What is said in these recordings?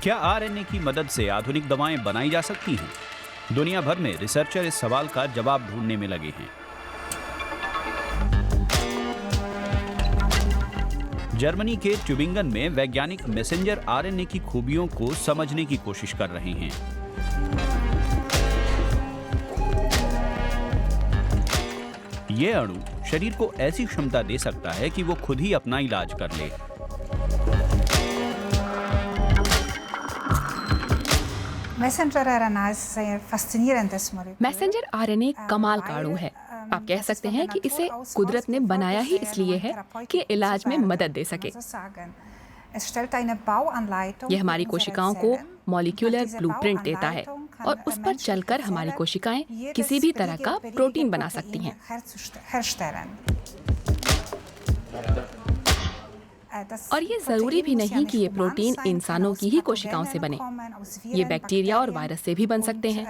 क्या आरएनए की मदद से आधुनिक दवाएं बनाई जा सकती हैं? दुनिया भर में रिसर्चर इस सवाल का जवाब ढूंढने में लगे हैं। जर्मनी के ट्यूबिंगन में वैज्ञानिक मैसेंजर आरएनए की खूबियों को समझने की कोशिश कर रहे हैं। ये अणु शरीर को ऐसी क्षमता दे सकता है कि वो खुद ही अपना इलाज कर ले। मैसेंजर आरएनए कमाल का अणु है। आप कह सकते हैं कि इसे कुदरत ने बनाया ही इसलिए है कि इलाज में मदद दे सके। यह हमारी कोशिकाओं को मॉलिक्यूलर ब्लूप्रिंट देता है और उस पर चलकर हमारी कोशिकाएं किसी भी तरह का प्रोटीन बना सकती हैं। और ये जरूरी भी नहीं कि ये प्रोटीन इंसानों की ही कोशिकाओं से बने। ये बैक्टीरिया और वायरस से भी बन सकते हैं।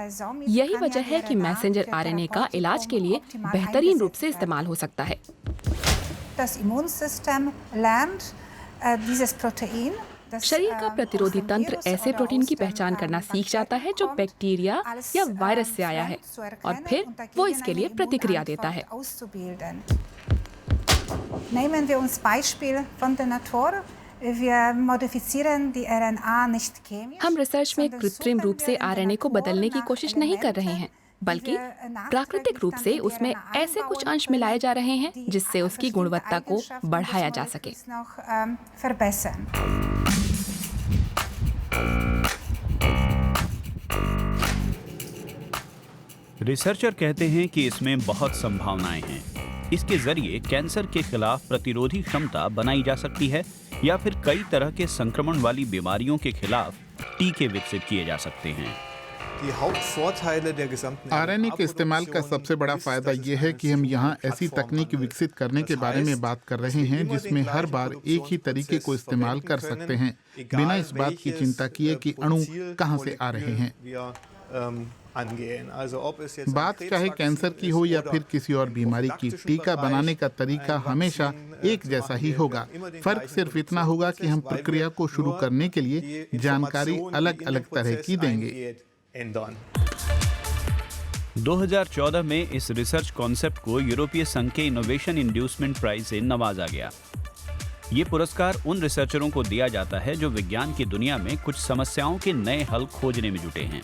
यही वजह है कि मैसेंजर आरएनए का इलाज के लिए बेहतरीन रूप से इस्तेमाल हो सकता है। शरीर का प्रतिरोधी तंत्र ऐसे प्रोटीन की पहचान करना सीख जाता है जो बैक्टीरिया या वायरस से आया है और फिर वो इसके लिए प्रतिक्रिया देता है। Nehmen wir uns Beispiel von der Natur. Wir modifizieren die RNA nicht chemisch. हम रिसर्च में कृत्रिम रूप से आरएनए को बदलने की कोशिश नहीं कर रहे हैं, बल्कि प्राकृतिक रूप से उसमें ऐसे कुछ अंश मिलाए जा रहे हैं जिससे उसकी गुणवत्ता को बढ़ाया जा सके। रिसर्चर कहते हैं कि इसमें बहुत संभावनाएं हैं। इसके जरिए कैंसर के खिलाफ प्रतिरोधी क्षमता बनाई जा सकती है या फिर कई तरह के संक्रमण वाली बीमारियों के खिलाफ टीके विकसित किए जा सकते हैं। आरएनए के इस्तेमाल का सबसे बड़ा फायदा ये है कि हम यहाँ ऐसी तकनीक विकसित करने के बारे में बात कर रहे हैं जिसमें हर बार एक ही तरीके को इस्तेमाल कर सकते हैं, बिना इस बात की चिंता किए कि अणु कहाँ से आ रहे हैं। बात चाहे कैंसर की हो या फिर किसी और बीमारी की, टीका बनाने का तरीका हमेशा एक जैसा ही होगा। फर्क सिर्फ इतना होगा कि हम प्रक्रिया को शुरू करने के लिए जानकारी अलग अलग तरह की देंगे। 2014 में इस रिसर्च कॉन्सेप्ट को यूरोपीय संघ के इनोवेशन इंड्यूसमेंट प्राइज से नवाजा गया। ये पुरस्कार उन रिसर्चरों को दिया जाता है जो विज्ञान की दुनिया में कुछ समस्याओं के नए हल खोजने में जुटे हैं।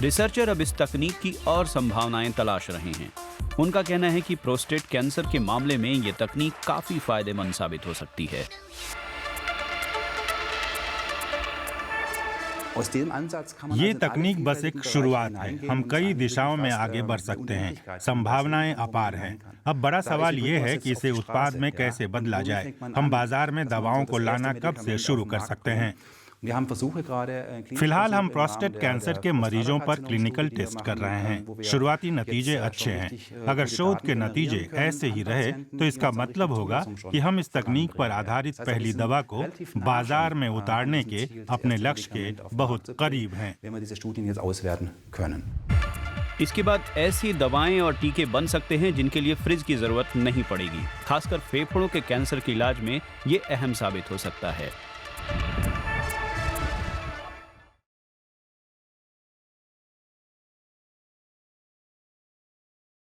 रिसर्चर अब इस तकनीक की और संभावनाएं तलाश रहे हैं। उनका कहना है कि प्रोस्टेट कैंसर के मामले में ये तकनीक काफी फायदेमंद साबित हो सकती है। ये तकनीक बस एक शुरुआत है। हम कई दिशाओं में आगे बढ़ सकते हैं। संभावनाएं अपार हैं। अब बड़ा सवाल ये है कि इसे उत्पाद में कैसे बदला जाए। हम बाजार में दवाओं को लाना कब से शुरू कर सकते हैं? फिलहाल हम प्रोस्टेट कैंसर के मरीजों पर क्लिनिकल टेस्ट कर रहे हैं। शुरुआती नतीजे अच्छे हैं। अगर शोध के नतीजे ऐसे ही रहे तो इसका मतलब होगा कि हम इस तकनीक पर आधारित पहली दवा को बाजार में उतारने के अपने लक्ष्य के बहुत करीब हैं। इसके बाद ऐसी दवाएं और टीके बन सकते हैं जिनके लिए फ्रिज की जरूरत नहीं पड़ेगी। खासकर फेफड़ों के कैंसर के इलाज में ये अहम साबित हो सकता है।